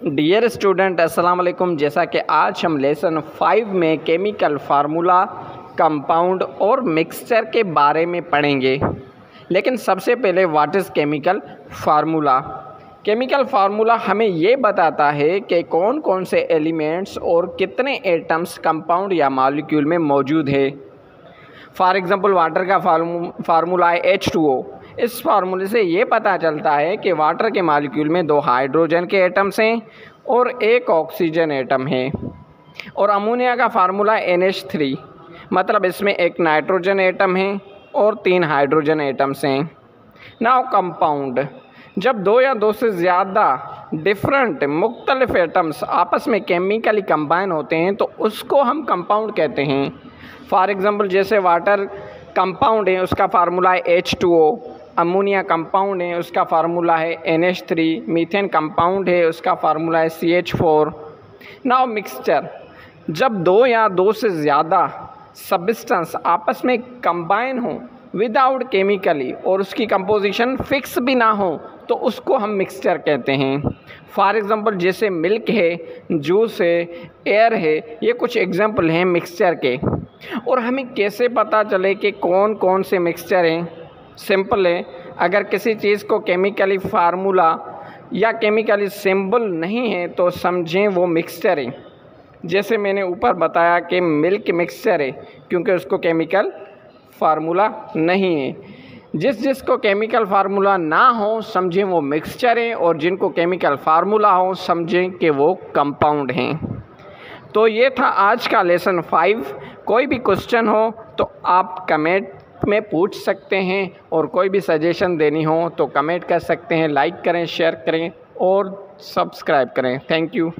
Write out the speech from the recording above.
Dear student अस्सलाम वालेकुम। जैसा कि आज हम लेसन 5 में केमिकल फार्मूला, कंपाउंड और मिक्सचर के बारे में पढ़ेंगे। लेकिन सबसे पहले what is chemical formula. Chemical formula हमें ये बताता है कि कौन कौन से एलिमेंट्स और कितने एटम्स कंपाउंड या मॉलिक्यूल में मौजूद है। फॉर एग्ज़ाम्पल वाटर का फार्मूला है H2O। इस फार्मूले से ये पता चलता है कि वाटर के मॉलिक्यूल में 2 हाइड्रोजन के एटम्स हैं और 1 ऑक्सीजन एटम है। और अमोनिया का फार्मूला NH3, मतलब इसमें 1 नाइट्रोजन एटम है और 3 हाइड्रोजन एटम्स हैं। नाउ कंपाउंड, जब 2 या 2 से ज़्यादा डिफरेंट मुख्तलिफ एटम्स आपस में केमिकली कंबाइन होते हैं तो उसको हम कंपाउंड कहते हैं। फॉर एग्ज़ाम्पल जैसे वाटर कंपाउंड है, उसका फार्मूला है H2O। अमोनिया कंपाउंड है, उसका फार्मूला है NH3। मीथेन कंपाउंड है, उसका फार्मूला है CH4। नाउ मिक्सचर, जब 2 या 2 से ज़्यादा सब्सटेंस आपस में कंबाइन हो विदाउट केमिकली और उसकी कंपोजिशन फिक्स भी ना हो तो उसको हम मिक्सचर कहते हैं। फॉर एग्ज़ाम्पल जैसे मिल्क है, जूस है, एयर है, ये कुछ एग्जाम्पल हैं मिक्सचर के। और हमें कैसे पता चले कि कौन कौन से मिक्सचर हैं? सिंपल है, अगर किसी चीज़ को केमिकली फार्मूला या केमिकली सिंबल नहीं है तो समझें वो मिक्सचर है। जैसे मैंने ऊपर बताया कि मिल्क मिक्सचर है क्योंकि उसको केमिकल फार्मूला नहीं है। जिसको केमिकल फार्मूला ना हो समझें वो मिक्सचर है, और जिनको केमिकल फार्मूला हो समझें कि वो कंपाउंड हैं। तो ये था आज का लेसन 5। कोई भी क्वेश्चन हो तो आप कमेंट में पूछ सकते हैं, और कोई भी सजेशन देनी हो तो कमेंट कर सकते हैं। लाइक करें, शेयर करें और सब्सक्राइब करें। Thank you.